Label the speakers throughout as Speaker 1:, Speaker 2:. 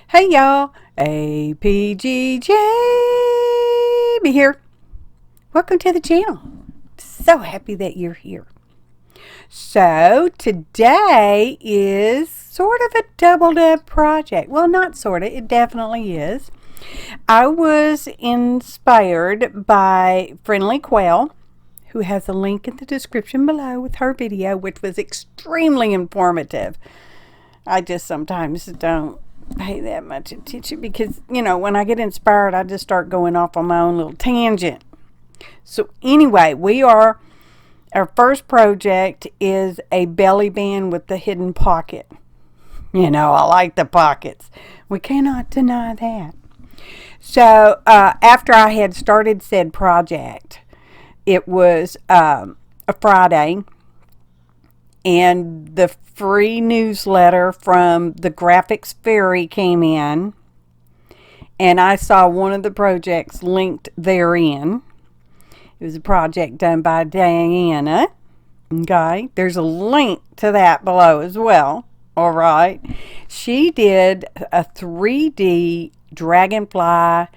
Speaker 1: Hey y'all, APG Jamie here. Welcome to the channel. So happy that you're here. So today is sort of a doubled up project. Well, not sort of, it definitely is. I was inspired by Friendly Quail, who has a link in the description below with her video, which was extremely informative. I just sometimes don't pay that much attention because, you know, when I get inspired, I just start going off on my own little tangent. So anyway, our first project is a belly band with the hidden pocket. You know, I like the pockets. We cannot deny that. So after I had started said project, it was a Friday, and the free newsletter from the Graphics Fairy came in, and I saw one of the projects linked therein. It was a project done by Diana. Okay, there's a link to that below as well. All right, she did a 3D dragonfly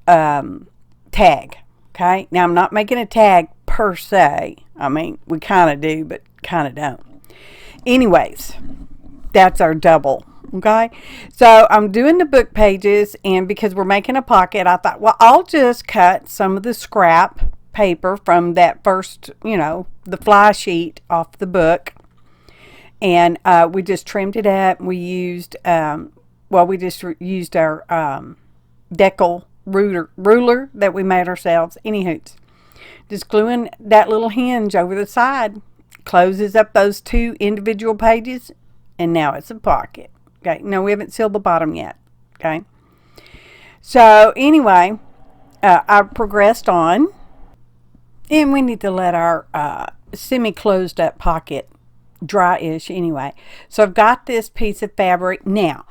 Speaker 1: tag. Okay, now I'm not making a tag per se. I mean, we kind of do, but kind of don't. Anyways, that's our double. Okay, so I'm doing the book pages, and because we're making a pocket, I thought, well, I'll just cut some of the scrap paper from that first, you know, the fly sheet off the book, and we just trimmed it up. We used we just used our decal ruler that we made ourselves. Anywho, just gluing that little hinge over the side closes up those two individual pages, and now it's a pocket. Okay, no, we haven't sealed the bottom yet. Okay, so anyway, I progressed on, and we need to let our semi-closed up pocket dry-ish anyway. So I've got this piece of fabric. Now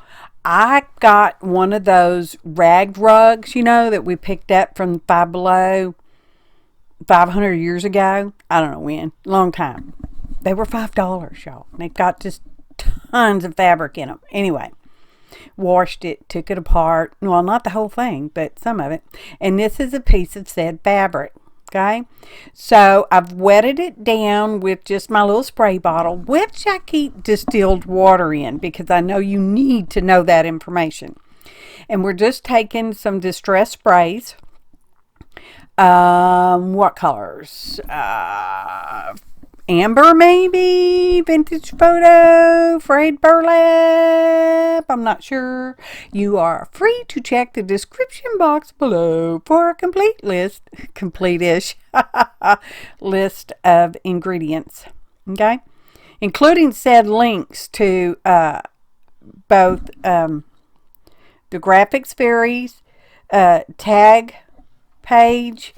Speaker 1: I got one of those rag rugs, you know, that we picked up from Five Below 500 years ago. I don't know when, long time. They were $5, y'all. They've got just tons of fabric in them. Anyway, washed it, took it apart. Well, not the whole thing, but some of it. And this is a piece of said fabric. Okay, so I've wetted it down with just my little spray bottle, which I keep distilled water in because I know you need to know that information. And we're just taking some distress sprays. What colors? Amber, maybe, vintage photo, frayed burlap, I'm not sure. You are free to check the description box below for a complete-ish list of ingredients, okay? Including said links to both the Graphics Fairies tag page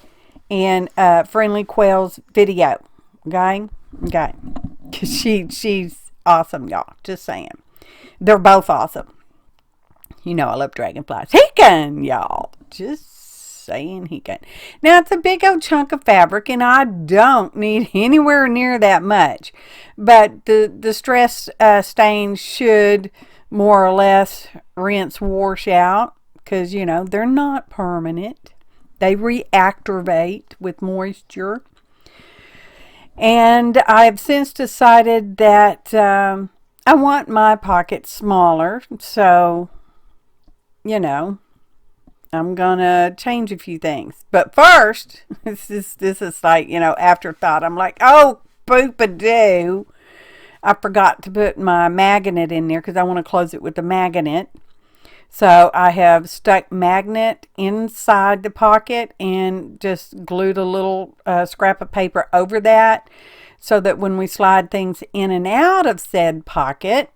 Speaker 1: and Friendly Quail's video, okay? Okay, because she's awesome, y'all. Just saying. They're both awesome. You know I love dragonflies. He can, y'all. Just saying he can. Now, it's a big old chunk of fabric, and I don't need anywhere near that much. But the stress stains should more or less rinse, wash out, because, you know, they're not permanent. They reactivate with moisture. And I've since decided that I want my pocket smaller, so, you know, I'm gonna change a few things. But first, this is like, you know, afterthought. I'm like, oh, poop-a-doo. I forgot to put my magnet in there because I want to close it with the magnet. So I have stuck magnet inside the pocket and just glued a little scrap of paper over that so that when we slide things in and out of said pocket,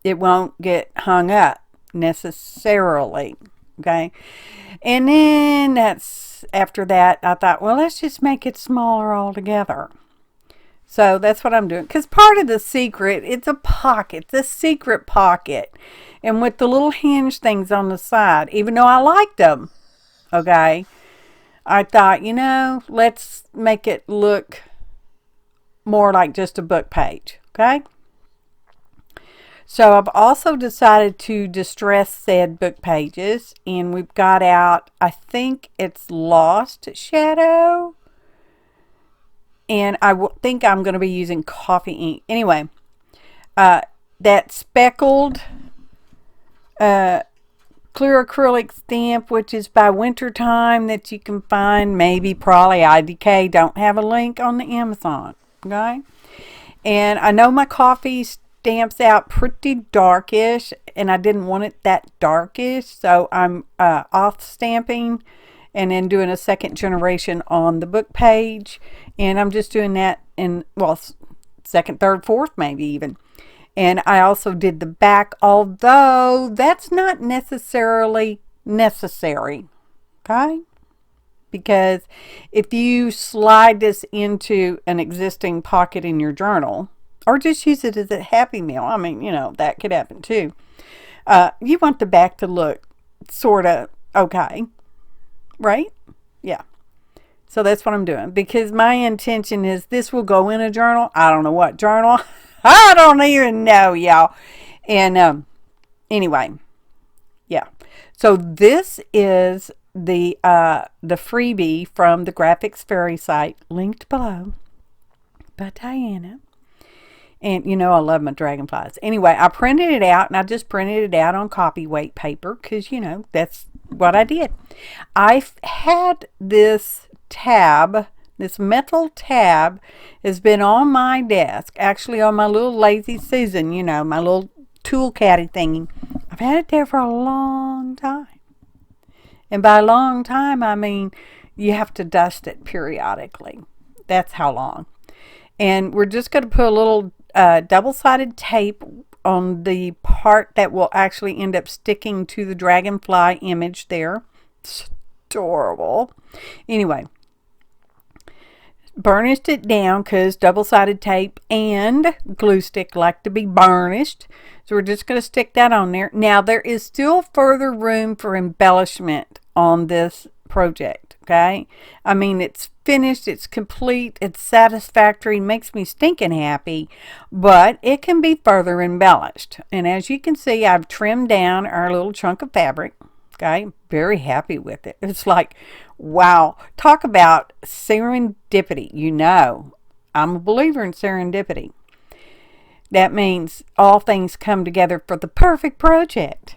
Speaker 1: it won't get hung up necessarily. Okay. And then after that, I thought, well, let's just make it smaller altogether. So that's what I'm doing. Because part of the secret, it's a pocket. It's a secret pocket. And with the little hinge things on the side, even though I liked them, okay, I thought, you know, let's make it look more like just a book page, okay? So I've also decided to distress said book pages, and we've got out, I think it's Lost Shadow, and I think I'm going to be using coffee ink. Anyway, that speckled clear acrylic stamp, which is by WinterTime, that you can find maybe probably IDK. Don't have a link on the Amazon. Okay, and I know my coffee stamps out pretty darkish, and I didn't want it that darkish, so I'm off stamping and then doing a second generation on the book page, and I'm just doing that in, well, second, third, fourth maybe even. And I also did the back, although that's not necessarily necessary, okay? Because if you slide this into an existing pocket in your journal, or just use it as a Happy Meal, I mean, you know, that could happen too. You want the back to look sort of okay, right? Yeah. So that's what I'm doing, because my intention is this will go in a journal. I don't know what journal. I don't even know, y'all. And anyway, yeah. So this is the freebie from the Graphics Fairy site, linked below, by Diana. And you know I love my dragonflies. Anyway, I printed it out, and I just printed it out on copy weight paper because, you know, that's what I did. I've had this tab, this metal tab, has been on my desk, actually on my little lazy Susan, you know, my little tool caddy thingy. I've had it there for a long time. And by a long time, I mean you have to dust it periodically. That's how long. And we're just going to put a little double-sided tape on the part that will actually end up sticking to the dragonfly image there. It's adorable. Anyway, burnished it down because double-sided tape and glue stick like to be burnished. So we're just going to stick that on there. Now, there is still further room for embellishment on this project, okay? I mean, it's finished, it's complete, it's satisfactory, makes me stinking happy, but it can be further embellished. And as you can see, I've trimmed down our little chunk of fabric, okay? Very happy with it. It's like, wow, talk about serendipity. You know, I'm a believer in serendipity. That means all things come together for the perfect project.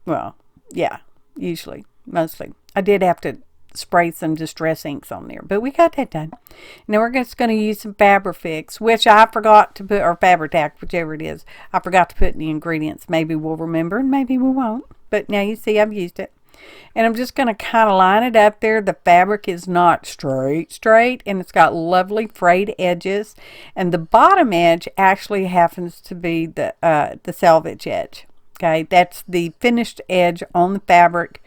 Speaker 1: Well, yeah, usually, mostly. I did have to spray some distress inks on there, but we got that done. Now we're just going to use some fabriFix, which I forgot to put, or fabriTac, whichever it is. I forgot to put in the ingredients. Maybe we'll remember and maybe we won't. But now you see I've used it. And I'm just going to kind of line it up there. The fabric is not straight, and it's got lovely frayed edges. And the bottom edge actually happens to be the selvage edge. Okay, that's the finished edge on the fabric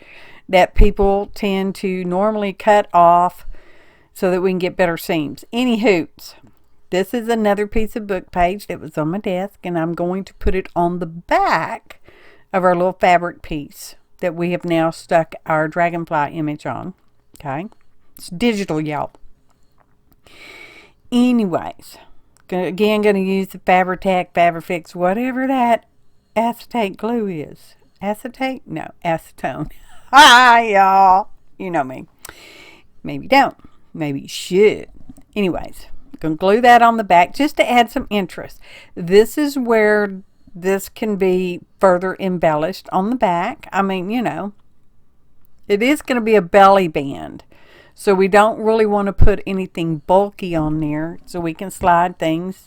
Speaker 1: that people tend to normally cut off so that we can get better seams. Any hoots. This is another piece of book page that was on my desk, and I'm going to put it on the back of our little fabric piece that we have now stuck our dragonfly image on. Okay, it's digital, y'all. Anyways, again, going to use the fabriTac, fabriFix, whatever that acetate glue is. Acetate? No, acetone. Hi, y'all. You know me. Maybe don't. Maybe you should. Anyways, going to glue that on the back just to add some interest. This is where this can be further embellished on the back. I mean, you know, it is going to be a belly band. So we don't really want to put anything bulky on there, so we can slide things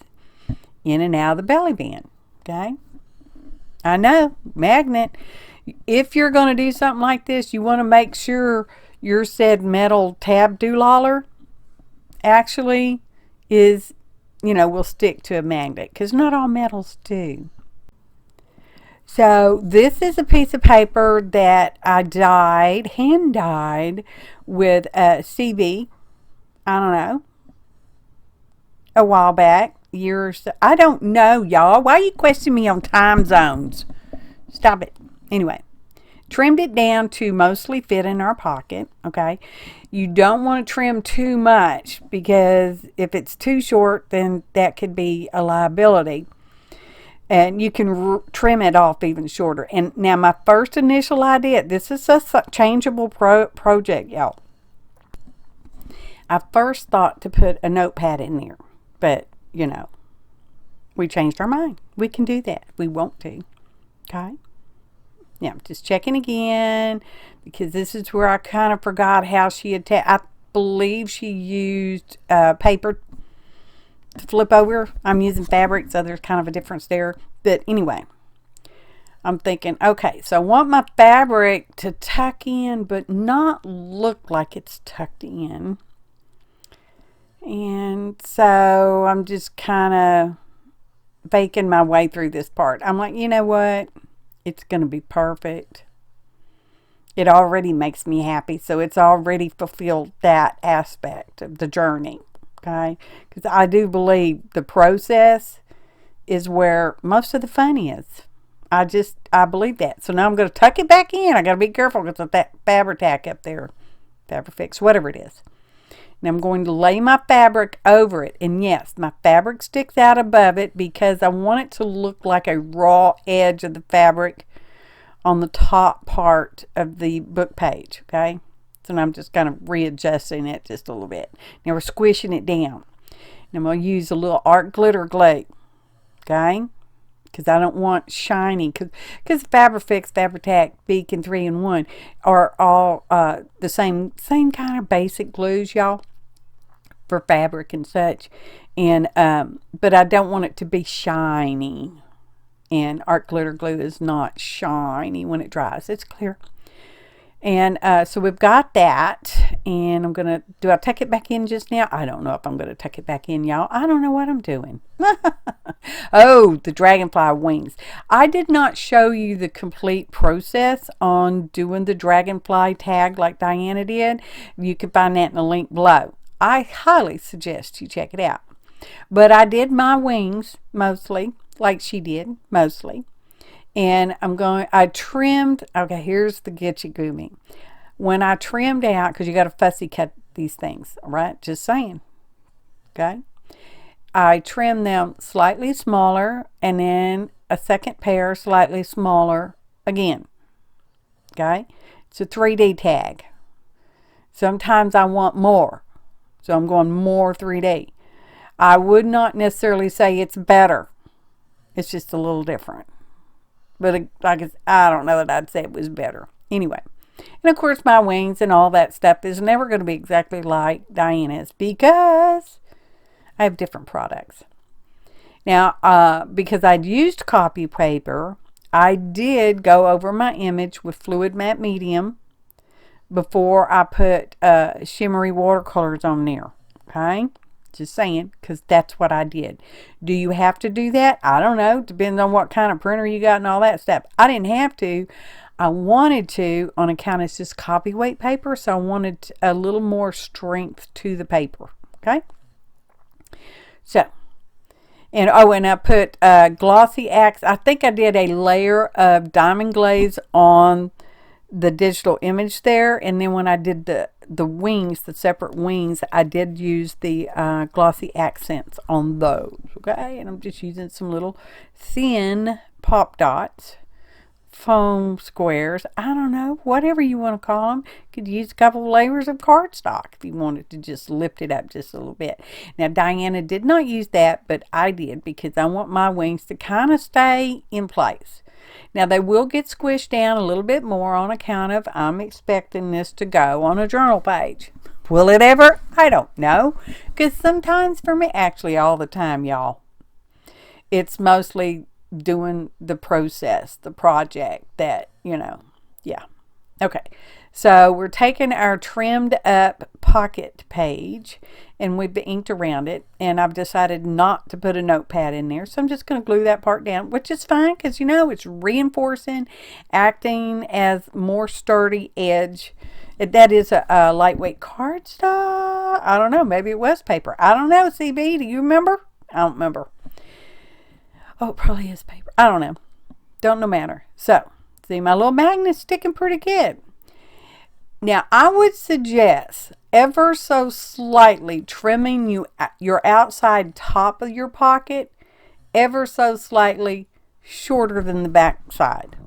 Speaker 1: in and out of the belly band. Okay? I know, magnet. If you're going to do something like this, you want to make sure your said metal tab doolaller actually is, you know, will stick to a magnet, because not all metals do. So this is a piece of paper that I dyed, hand dyed with CB, I don't know, a while back, years. I don't know, y'all. Why are you questioning me on time zones? Stop it. Anyway, trimmed it down to mostly fit in our pocket, okay? You don't want to trim too much, because if it's too short, then that could be a liability. And you can trim it off even shorter. And now my first initial idea, this is a changeable project, y'all. I first thought to put a notepad in there, but you know, we changed our mind. We can do that. We want to. Okay. Yeah, just checking again, because this is where I kind of forgot how she I believe she used paper to flip over. I'm using fabric, so there's kind of a difference there. But anyway, I'm thinking, okay, so I want my fabric to tuck in, but not look like it's tucked in. And so I'm just kind of baking my way through this part. I'm like, you know what? It's going to be perfect. It already makes me happy. So it's already fulfilled that aspect of the journey. Okay? Because I do believe the process is where most of the fun is. I believe that. So now I'm going to tuck it back in. I got to be careful because of that fabriTac up there. fabriFix, whatever it is. And I'm going to lay my fabric over it. And yes, my fabric sticks out above it because I want it to look like a raw edge of the fabric on the top part of the book page. Okay. So now I'm just kind of readjusting it just a little bit. Now we're squishing it down. And I'm going to use a little art glitter glue. Okay. Because I don't want shiny. Because fabriFix, fabriTac, Beacon 3-in-1 are all the same kind of basic glues, y'all, for fabric and such. And but I don't want it to be shiny. And art glitter glue is not shiny when it dries. It's clear. And so we've got that. And I'm going to, do I tuck it back in just now? I don't know if I'm going to tuck it back in, y'all. I don't know what I'm doing. Oh, the dragonfly wings. I did not show you the complete process on doing the dragonfly tag like Diana did. You can find that in the link below. I highly suggest you check it out. But I did my wings mostly, like she did, mostly. And I trimmed, okay, here's the getchy gumi. When I trimmed out, because you got to fussy cut these things, all right? Just saying, okay? I trimmed them slightly smaller, and then a second pair slightly smaller again, okay? It's a 3D tag. Sometimes I want more, so I'm going more 3D. I would not necessarily say it's better. It's just a little different. But I don't know that I'd say it was better. Anyway. And of course my wings and all that stuff is never going to be exactly like Diana's because I have different products. Now, because I'd used copy paper, I did go over my image with fluid matte medium before I put shimmery watercolors on there. Okay? Just saying, because that's what I did. Do you have to do that? I don't know. Depends on what kind of printer you got and all that stuff. I didn't have to. I wanted to on account it's just copyweight paper, so I wanted a little more strength to the paper. Okay? So, and I put glossy X. I think I did a layer of diamond glaze on the digital image there, and then when I did the wings, the separate wings, I did use the glossy accents on those. Okay, and I'm just using some little thin pop dots, foam squares, I don't know, whatever you want to call them. You could use a couple of layers of cardstock if you wanted to just lift it up just a little bit. Now Diana did not use that, but I did because I want my wings to kind of stay in place. Now they will get squished down a little bit more on account of I'm expecting this to go on a journal page. Will it ever? I don't know. Because sometimes for me, actually all the time, y'all, it's mostly doing the process, the project that, yeah. Okay. So we're taking our trimmed up pocket page and we've inked around it, and I've decided not to put a notepad in there, so I'm just going to glue that part down, which is fine because it's reinforcing, acting as more sturdy edge. That is a lightweight cardstock. I don't know, maybe it was paper. I don't know. CB, do you remember? I don't remember. Oh, it probably is paper. I don't know. Don't no matter. So see, my little magnet's sticking pretty good. Now, I would suggest ever so slightly trimming your outside top of your pocket, ever so slightly shorter than the back side.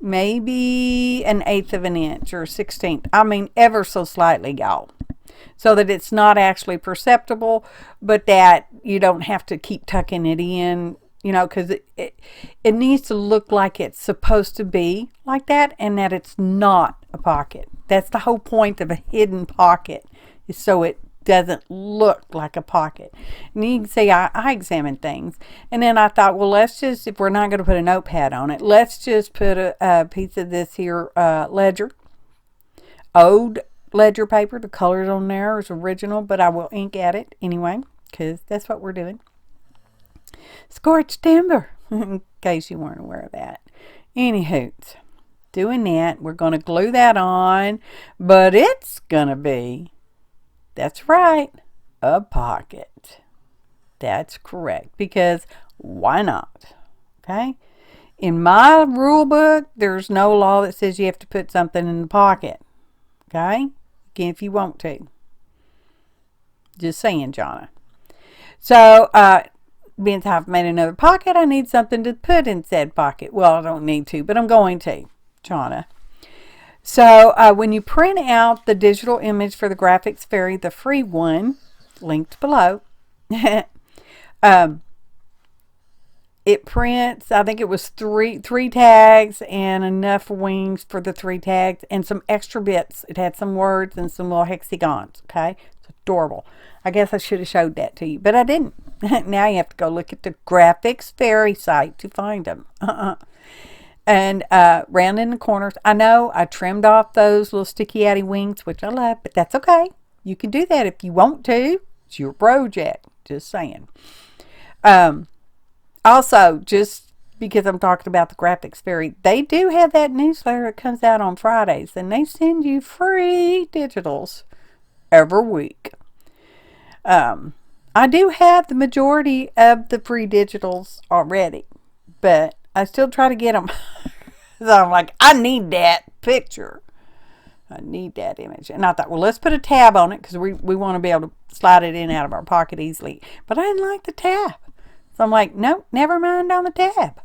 Speaker 1: Maybe 1/8 of an inch or 1/16. I mean, ever so slightly, y'all. So that it's not actually perceptible, but that you don't have to keep tucking it in, you know, because it needs to look like it's supposed to be like that, and that it's not a pocket. That's the whole point of a hidden pocket, is so it doesn't look like a pocket. And you can see I examined things, and then I thought, well, let's just, if we're not going to put a notepad on it, let's just put a piece of this here ledger, old ledger paper. The colors on there is original, but I will ink at it anyway, because that's what we're doing. Scorched timber, in case you weren't aware of that. Anywho, doing that, we're going to glue that on, but it's going to be, that's right, a pocket. That's correct, because why not? Okay? In my rule book, there's no law that says you have to put something in the pocket. Okay? Again, if you want to. Just saying, Jonna. So, being I've made another pocket, I need something to put in said pocket. Well, I don't need to, but I'm going to, Jonna. So, when you print out the digital image for the Graphics Fairy, the free one, linked below, it prints, I think it was three tags and enough wings for the 3 tags and some extra bits. It had some words and some little hexagons. Okay, it's adorable. I guess I should have showed that to you, but I didn't. Now you have to go look at the Graphics Fairy site to find them. And round in the corners, I know I trimmed off those little sticky outy wings, which I love, but that's okay. You can do that if you want to. It's your project. Just saying. Also, just because I'm talking about the Graphics Fairy, they do have that newsletter that comes out on Fridays, and they send you free digitals every week. I do have the majority of the free digitals already, but I still try to get them. So I'm like, I need that picture. I need that image. And I thought, well, let's put a tab on it, because we want to be able to slide it in and out of our pocket easily. But I didn't like the tab. So I'm like, nope, never mind on the tab.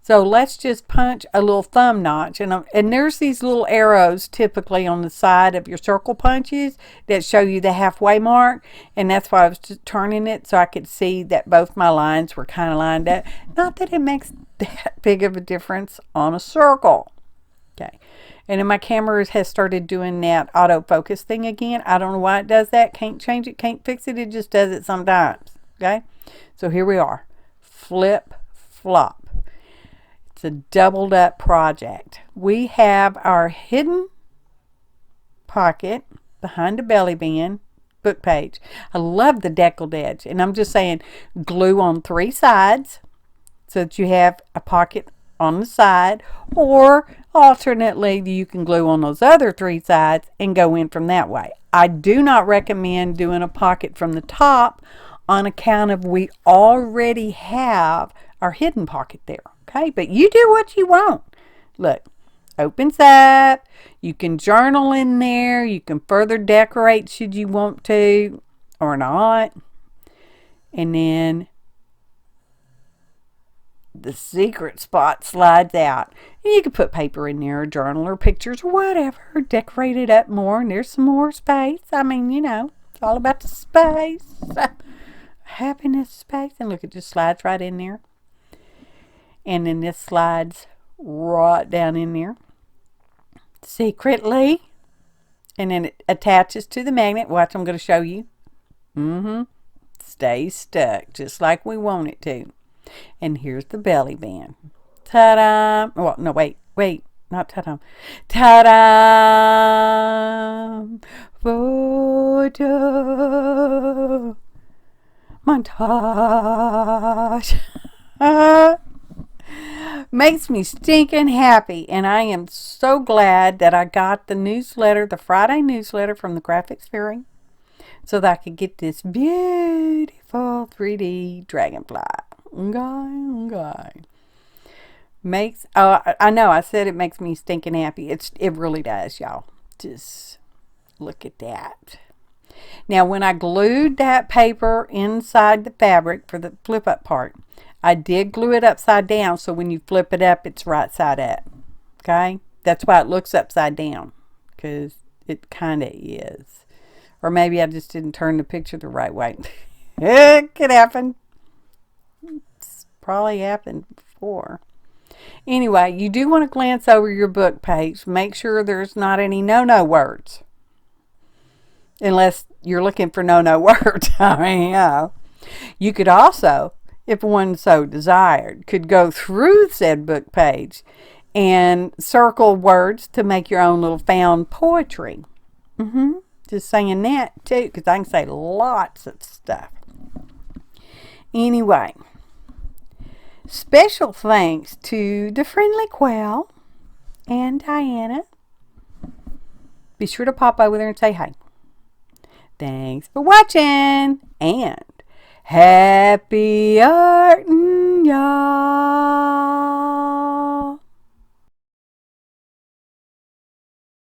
Speaker 1: So let's just punch a little thumb notch. And there's these little arrows typically on the side of your circle punches that show you the halfway mark. And that's why I was just turning it so I could see that both my lines were kind of lined up. Not that it makes that big of a difference on a circle. Okay. And then my camera has started doing that autofocus thing again. I don't know why it does that. Can't change it, can't fix it. It just does it sometimes. Okay. So here we are. Flip, flop. It's a doubled up project. We have our hidden pocket behind the belly band book page. I love the deckled edge. And I'm just saying, glue on 3 sides so that you have a pocket on the side, or alternately you can glue on those other 3 sides and go in from that way. I do not recommend doing a pocket from the top on account of we already have our hidden pocket there. Okay, but you do what you want. Look, opens up. You can journal in there. You can further decorate should you want to or not. And then the secret spot slides out. And you can put paper in there, or journal, or pictures, or whatever. Decorate it up more, and there's some more space. I mean, you know, it's all about the space. Happiness space. And look, it just slides right in there. And then this slides right down in there secretly. And then it attaches to the magnet. Watch, I'm going to show you. Stays stuck just like we want it to. And here's the belly band. Ta-da! Well, no, wait, not ta-da. Ta-da! Photo montage. Makes me stinking happy, and I am so glad that I got the newsletter, the Friday newsletter from the Graphics Fairy, so that I could get this beautiful 3D dragonfly. Okay. Makes, I know I said it makes me stinking happy. It really does, y'all. Just look at that. Now, when I glued that paper inside the fabric for the flip up part, I did glue it upside down, so when you flip it up, it's right side up. Okay? That's why it looks upside down, because it kind of is. Or maybe I just didn't turn the picture the right way. It could happen. It's probably happened before. Anyway, you do want to glance over your book page. Make sure there's not any no-no words. Unless you're looking for no-no words. I mean, you could also, if one so desired, could go through said book page and circle words to make your own little found poetry. Just saying that too, because I can say lots of stuff. Anyway, special thanks to the Friendly Quail and Diana. Be sure to pop over there and say hi. Thanks for watching, and happy arting, y'all.